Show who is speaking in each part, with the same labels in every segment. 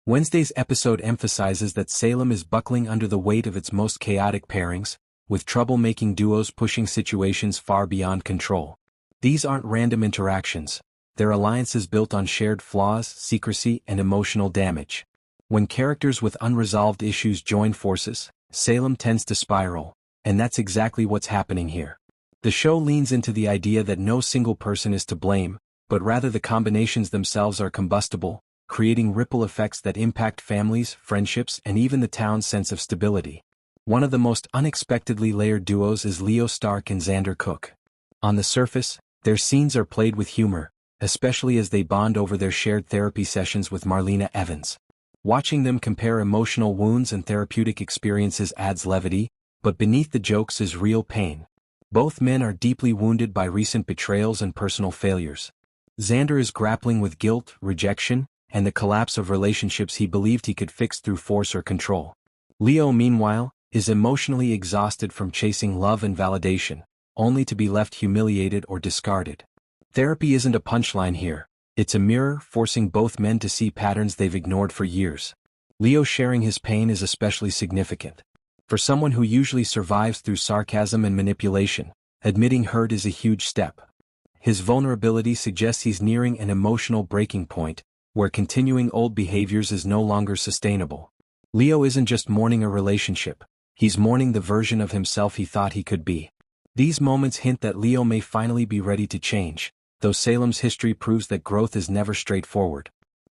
Speaker 1: Wednesday's episode emphasizes that Salem is buckling under the weight of its most chaotic pairings, with troublemaking duos pushing situations far beyond control. These aren't random interactions. They're alliances built on shared flaws, secrecy, and emotional damage. When characters with unresolved issues join forces, Salem tends to spiral, and that's exactly what's happening here. The show leans into the idea that no single person is to blame, but rather the combinations themselves are combustible, creating ripple effects that impact families, friendships, and even the town's sense of stability. One of the most unexpectedly layered duos is Leo Stark and Xander Cook. On the surface, their scenes are played with humor, especially as they bond over their shared therapy sessions with Marlena Evans. Watching them compare emotional wounds and therapeutic experiences adds levity, but beneath the jokes is real pain. Both men are deeply wounded by recent betrayals and personal failures. Xander is grappling with guilt, rejection, and the collapse of relationships he believed he could fix through force or control. Leo, meanwhile, is emotionally exhausted from chasing love and validation, only to be left humiliated or discarded. Therapy isn't a punchline here, it's a mirror forcing both men to see patterns they've ignored for years. Leo sharing his pain is especially significant. For someone who usually survives through sarcasm and manipulation, admitting hurt is a huge step. His vulnerability suggests he's nearing an emotional breaking point, where continuing old behaviors is no longer sustainable. Leo isn't just mourning a relationship, he's mourning the version of himself he thought he could be. These moments hint that Leo may finally be ready to change, though Salem's history proves that growth is never straightforward.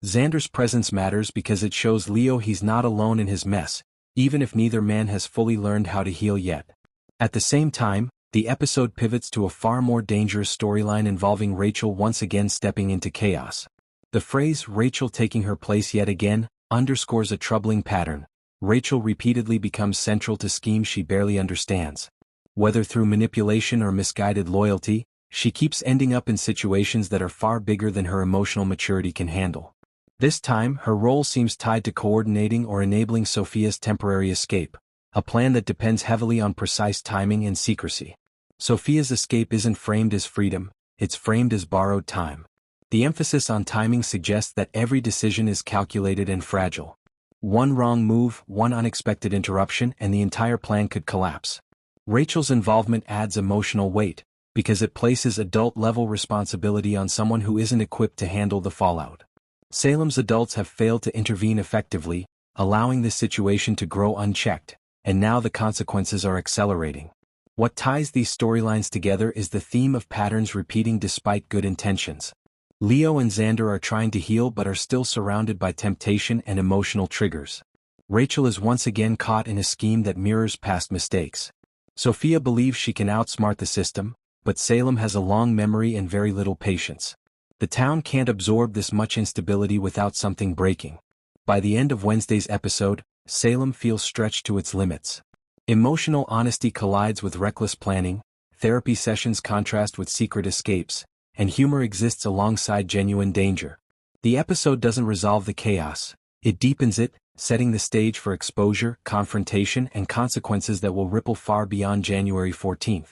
Speaker 1: Xander's presence matters because it shows Leo he's not alone in his mess, even if neither man has fully learned how to heal yet. At the same time, the episode pivots to a far more dangerous storyline involving Rachel once again stepping into chaos. The phrase "Rachel taking her place yet again" underscores a troubling pattern. Rachel repeatedly becomes central to schemes she barely understands. Whether through manipulation or misguided loyalty, she keeps ending up in situations that are far bigger than her emotional maturity can handle. This time, her role seems tied to coordinating or enabling Sophia's temporary escape, a plan that depends heavily on precise timing and secrecy. Sophia's escape isn't framed as freedom, it's framed as borrowed time. The emphasis on timing suggests that every decision is calculated and fragile. One wrong move, one unexpected interruption, and the entire plan could collapse. Rachel's involvement adds emotional weight, because it places adult-level responsibility on someone who isn't equipped to handle the fallout. Salem's adults have failed to intervene effectively, allowing this situation to grow unchecked, and now the consequences are accelerating. What ties these storylines together is the theme of patterns repeating despite good intentions. Leo and Xander are trying to heal but are still surrounded by temptation and emotional triggers. Rachel is once again caught in a scheme that mirrors past mistakes. Sophia believes she can outsmart the system, but Salem has a long memory and very little patience. The town can't absorb this much instability without something breaking. By the end of Wednesday's episode, Salem feels stretched to its limits. Emotional honesty collides with reckless planning, therapy sessions contrast with secret escapes, and humor exists alongside genuine danger. The episode doesn't resolve the chaos, it deepens it, setting the stage for exposure, confrontation, and consequences that will ripple far beyond January 14th.